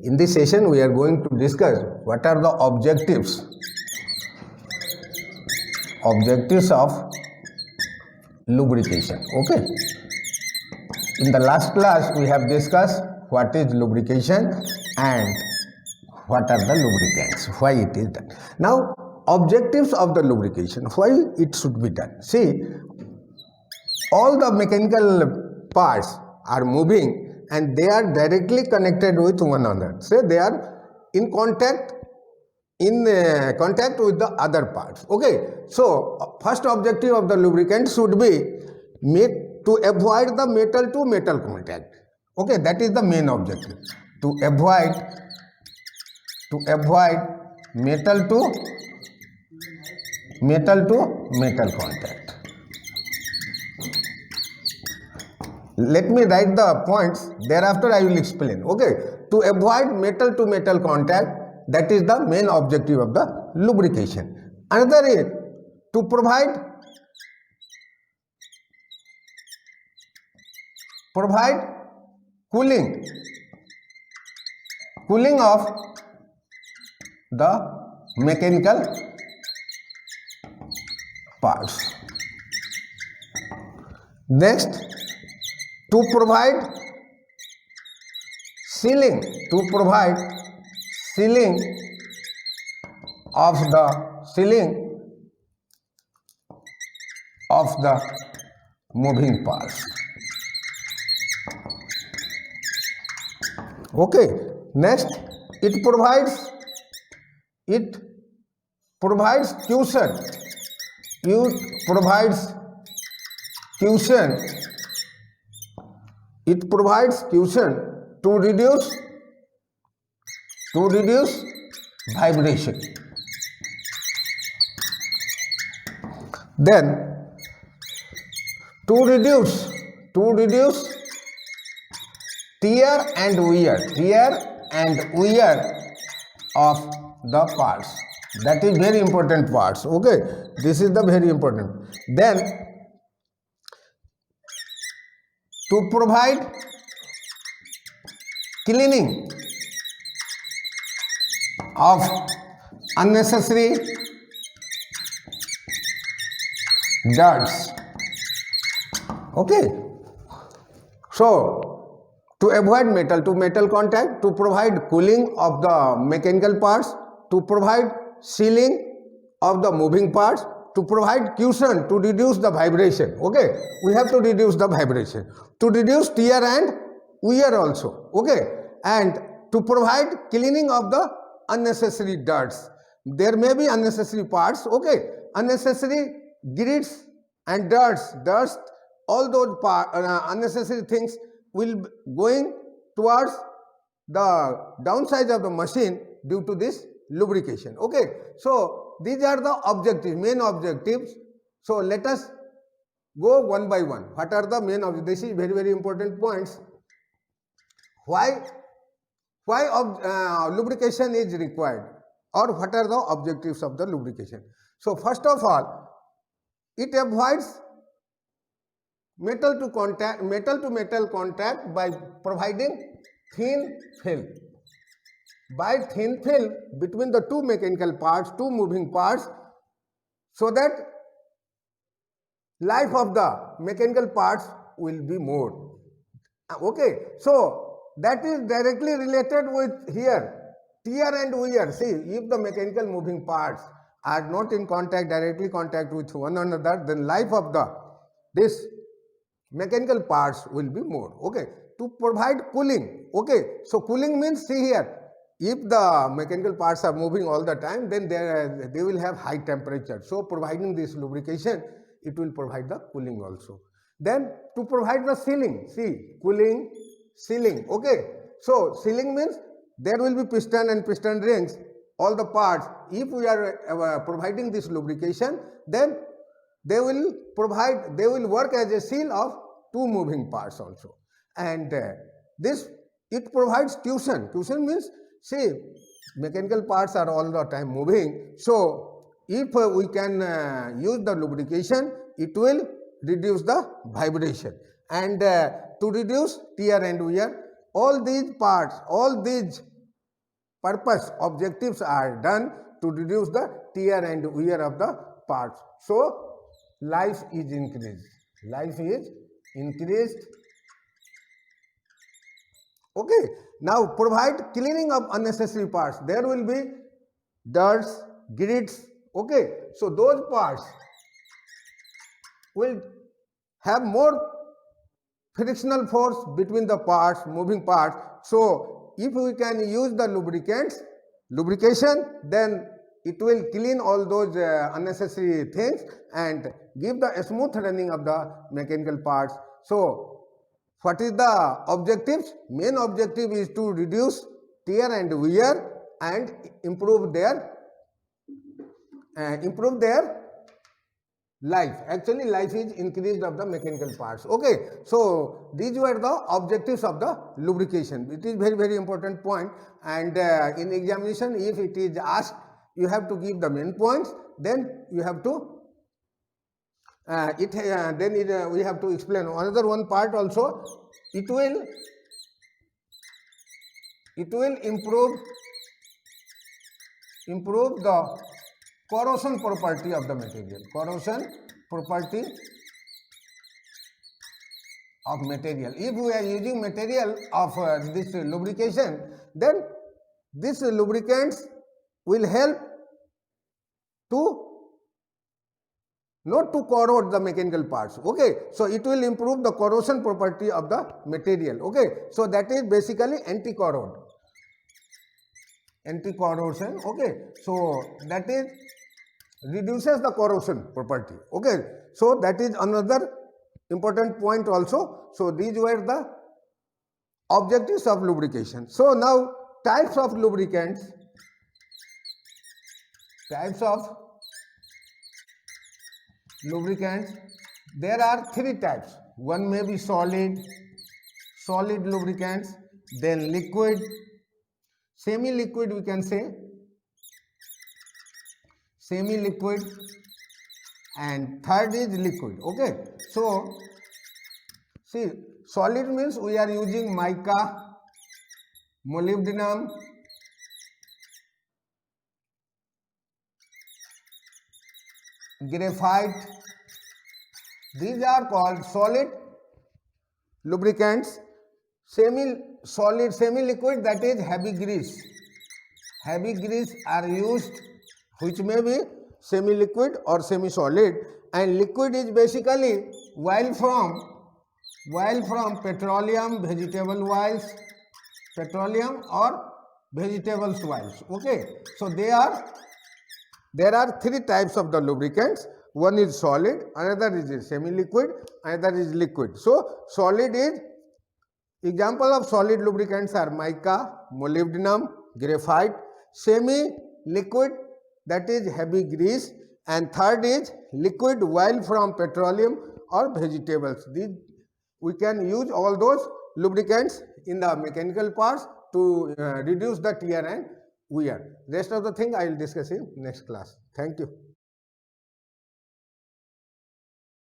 In this session, we are going to discuss what are the objectives of lubrication. Okay. In the last class, we have discussed what is lubrication and what are the lubricants, why it is done. Now, objectives of the lubrication, why it should be done. See, all the mechanical parts are moving and they are directly connected with one another. So they are in contact with the other parts. Okay. So first objective of the lubricant should be to avoid the metal to metal contact. Okay, that is the main objective. To avoid metal to metal contact. Let me write the points, thereafter I will explain. Okay, to avoid metal to metal contact, that is the main objective of the lubrication. Another is to provide cooling of the mechanical parts. Next, to provide sealing of the moving parts. Okay. Next, it provides cushion. It provides cushion to reduce vibration. Then to reduce tear and wear of the parts. That is very important parts. Okay, this is the very important. Then to provide cleaning of unnecessary dirts. Okay, so to avoid metal to metal contact, to provide cooling of the mechanical parts, to provide sealing of the moving parts, to provide cushion to reduce the vibration. Okay, we have to reduce the vibration, to reduce tear and wear also. Okay, and to provide cleaning of the unnecessary dirts. There may be unnecessary parts. Okay, unnecessary grits and dirts, all those unnecessary things will going towards the downside of the machine due to this lubrication. Okay, so these are the objectives, main objectives. So let us go one by one. What are the main objectives? This is very, very important points. Why lubrication is required, or what are the objectives of the lubrication? So first of all, it avoids metal to metal contact by providing thin film. By thin film between the two mechanical parts, two moving parts, so that life of the mechanical parts will be more. Okay, so that is directly related with here, tear and wear. See, if the mechanical moving parts are not in directly contact with one another, then life of this mechanical parts will be more. Okay, to provide cooling. Okay, so cooling means, see here, if the mechanical parts are moving all the time, then they will have high temperature. So providing this lubrication, it will provide the cooling also. Then to provide the sealing. See, cooling, sealing. Okay, so sealing means there will be piston and piston rings, all the parts. If we are providing this lubrication, then they will work as a seal of two moving parts also. And it provides cushion. Cushion means, see, mechanical parts are all the time moving. So if we can use the lubrication, it will reduce the vibration. And to reduce tear and wear, all these parts, all these purpose, objectives are done to reduce the tear and wear of the parts. So, life is increased. Life is increased. Okay. Now, provide cleaning of unnecessary parts. There will be dirts, grits. Okay. So, those parts will have more frictional force between the parts, moving parts. So, if we can use the lubrication, then it will clean all those unnecessary things and give the smooth running of the mechanical parts. So, what is the objectives? Main objective is to reduce tear and wear and improve their life. Actually, life is increased of the mechanical parts. Okay. So, these were the objectives of the lubrication. It is very, very important point, and in examination, if it is asked, you have to give the main points, then you have to we have to explain another one part also. It will improve the corrosion property of the material. Corrosion property of material. If we are using material of this lubrication, then this lubricants will help to not to corrode the mechanical parts. Okay. So, it will improve the corrosion property of the material. Okay. So, that is basically anti-corrosion. Okay. So, that is reduces the corrosion property. Okay. So, that is another important point also. So, these were the objectives of lubrication. So, now types of lubricants. There are three types. One may be solid lubricants, then liquid, semi-liquid we can say, semi-liquid, and third is liquid. Okay. So, see, solid means we are using mica, molybdenum, graphite. These are called solid lubricants. Semi-solid, semi-liquid, that is heavy grease. Heavy grease are used, which may be semi-liquid or semi-solid, and liquid is basically oil from petroleum, vegetable oils, petroleum or vegetables oils. Okay. So, there are three types of the lubricants. One is solid, another is semi-liquid, another is liquid. So, solid is, example of solid lubricants are mica, molybdenum, graphite. Semi-liquid, that is heavy grease, and third is liquid oil from petroleum or vegetables. We can use all those lubricants in the mechanical parts to reduce the tear and wear. Rest of the thing I will discuss in next class. Thank you.